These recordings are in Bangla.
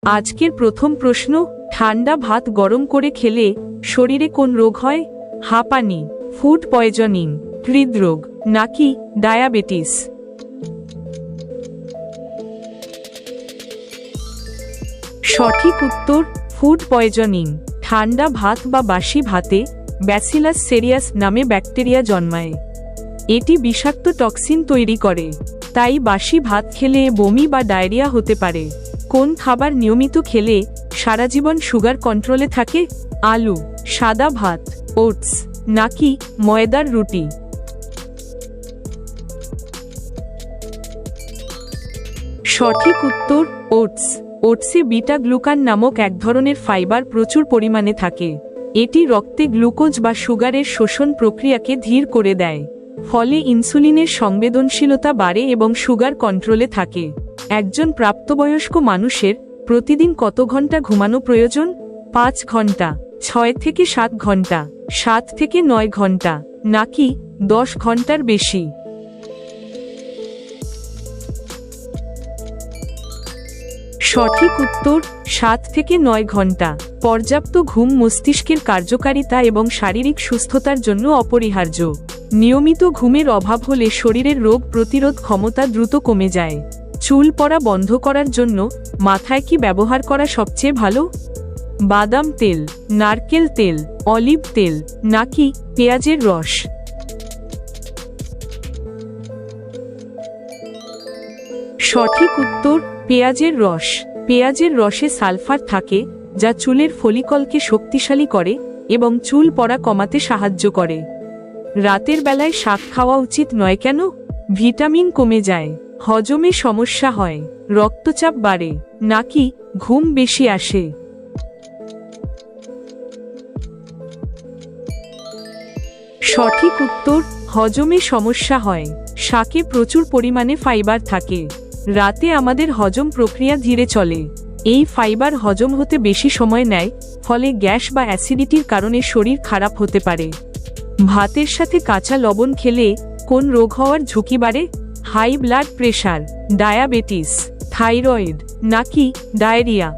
আজকের প্রথম প্রশ্ন, ঠান্ডা ভাত গরম করে খেলে শরীরে কোন রোগ হয়? হাঁপানি, ফুড পয়জনিং, হৃদরোগ নাকি ডায়াবেটিস? সঠিক উত্তর ফুড পয়জনিং। ঠান্ডা ভাত বা বাসি ভাতে ব্যাসিলাস সেরিয়াস নামে ব্যাকটেরিয়া জন্মায়। এটি বিষাক্ত টক্সিন তৈরি করে, তাই বাসি ভাত খেলে বমি বা ডায়রিয়া হতে পারে। কোন খাবার নিয়মিত খেলে সারাজীবন সুগার কন্ট্রোলে থাকে? আলু, সাদা ভাত, ওটস নাকি ময়দার রুটি? সঠিক উত্তর ওটস। ওটসে বিটা গ্লুকান নামক এক ধরনের ফাইবার প্রচুর পরিমাণে থাকে। এটি রক্তে গ্লুকোজ বা সুগারের শোষণ প্রক্রিয়াকে ধীর করে দেয়, ফলে ইনসুলিনের সংবেদনশীলতা বাড়ে এবং সুগার কন্ট্রোলে থাকে। একজন প্রাপ্তবয়স্ক মানুষের প্রতিদিন কত ঘন্টা ঘুমানো প্রয়োজন? 5 ঘন্টা, 6 থেকে 7 ঘন্টা, 7 থেকে 9 ঘন্টা নাকি 10 ঘন্টার বেশি? সঠিক উত্তর 7 থেকে 9 ঘন্টা। পর্যাপ্ত ঘুম মস্তিষ্কের কার্যকারিতা এবং শারীরিক সুস্থতার জন্য অপরিহার্য। নিয়মিত ঘুমের অভাব হলে শরীরের রোগ প্রতিরোধ ক্ষমতা দ্রুত কমে যায়। চুল পড়া বন্ধ করার জন্য মাথায় কি ব্যবহার করা সবচেয়ে ভালো? বাদাম তেল, নারকেল তেল, অলিভ তেল নাকি পেঁয়াজের রস? সঠিক উত্তর পেঁয়াজের রস। পেঁয়াজের রসে সালফার থাকে, যা চুলের ফলিকলকে শক্তিশালী করে এবং চুল পড়া কমাতে সাহায্য করে। রাতের বেলায় শাক খাওয়া উচিত নয় কেন? ভিটামিন কমে যায়, হজমে সমস্যা হয়, রক্তচাপ বাড়ে নাকি ঘুম বেশি আসে? সঠিক উত্তর হজমে সমস্যা হয়। শাকে প্রচুর পরিমাণে ফাইবার থাকে। রাতে আমাদের হজম প্রক্রিয়া ধীরে চলে। এই ফাইবার হজম হতে বেশি সময় নেয়, ফলে গ্যাস বা অ্যাসিডিটির কারণে শরীর খারাপ হতে পারে। ভাতের সাথে কাঁচা লবণ খেলে কোন রোগ হওয়ার ঝুঁকি বাড়ে? High blood pressure, diabetes, thyroid নাকি ডায়রিয়া?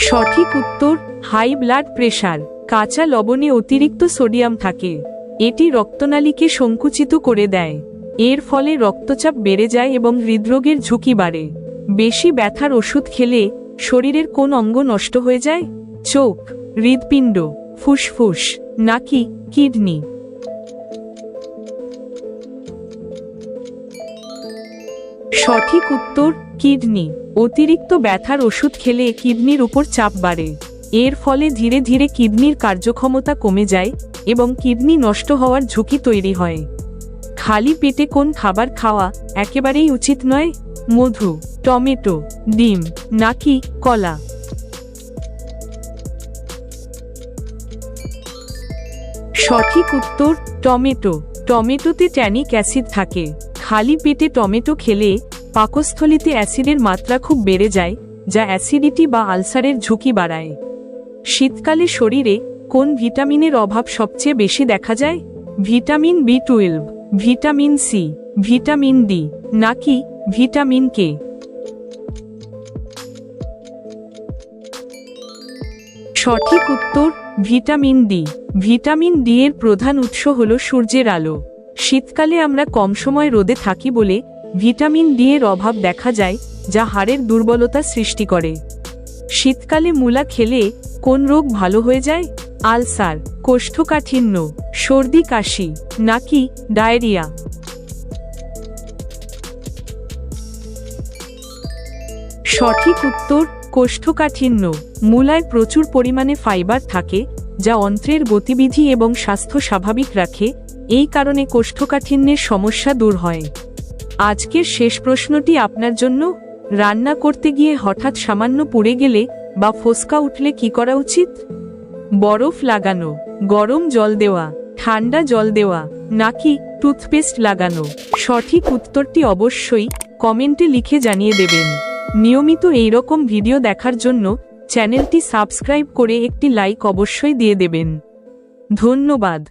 সঠিক উত্তর হাই ব্লাড প্রেশার। কাঁচা লবণে অতিরিক্ত সোডিয়াম থাকে। এটি রক্তনালীকে সংকুচিত করে দেয়। এর ফলে রক্তচাপ বেড়ে যায় এবং হৃদরোগের ঝুঁকি বাড়ে। বেশি ব্যথার ওষুধ খেলে শরীরের কোন অঙ্গ নষ্ট হয়ে যায়? চোখ, হৃদপিণ্ড, ফুসফুস নাকি কিডনি? সঠিক উত্তর কিডনি। অতিরিক্ত ব্যথার ওষুধ খেলে কিডনির উপর চাপ বাড়ে। এর ফলে ধীরে ধীরে কিডনির কার্যক্ষমতা কমে যায় এবং কিডনি নষ্ট হওয়ার ঝুঁকি তৈরি হয়। খালি পেটে কোন খাবার খাওয়া একেবারেই উচিত নয়? মধু, টমেটো, ডিম নাকি কলা? সঠিক উত্তর টমেটো। টমেটোতে ট্যানিক অ্যাসিড থাকে। খালি পেটে টমেটো খেলে পাকস্থলীতে অ্যাসিডের মাত্রা খুব বেড়ে যায়, যা অ্যাসিডিটি বা আলসারের ঝুঁকি বাড়ায়। শীতকালে শরীরে কোন ভিটামিনের অভাব সবচেয়ে বেশি দেখা যায়? Vitamin B12, vitamin C, vitamin D নাকি ভিটামিন কে? সঠিক উত্তর ভিটামিন ডি। ভিটামিন ডি এর প্রধান উৎস হল সূর্যের আলো। শীতকালে আমরা কম সময় রোদে থাকি বলে ভিটামিন ডি এর অভাব দেখা যায়, যা হাড়ের দুর্বলতা সৃষ্টি করে। শীতকালে মূলা খেলে কোন রোগ ভালো হয়ে যায়? আলসার, কোষ্ঠকাঠিন্য, সর্দি কাশি নাকি ডায়রিয়া? সঠিক উত্তর কোষ্ঠকাঠিন্য। মূলায় প্রচুর পরিমাণে ফাইবার থাকে, যা অন্ত্রের গতিবিধি এবং স্বাস্থ্য স্বাভাবিক রাখে। এই কারণে কোষ্ঠকাঠিন্যের সমস্যা দূর হয়। আজকের শেষ প্রশ্নটি আপনার জন্য। রান্না করতে গিয়ে হঠাৎ সামান্য পুড়ে গেলে বা ফোসকা উঠলে কি করা উচিত? বরফ লাগানো, গরম জল দেওয়া, ঠান্ডা জল দেওয়া নাকি টুথপেস্ট লাগানো? সঠিক উত্তরটি অবশ্যই কমেন্টে লিখে জানিয়ে দেবেন। নিয়মিত এইরকম ভিডিও দেখার জন্য চ্যানেলটি সাবস্ক্রাইব করে একটি লাইক অবশ্যই দিয়ে দেবেন। ধন্যবাদ।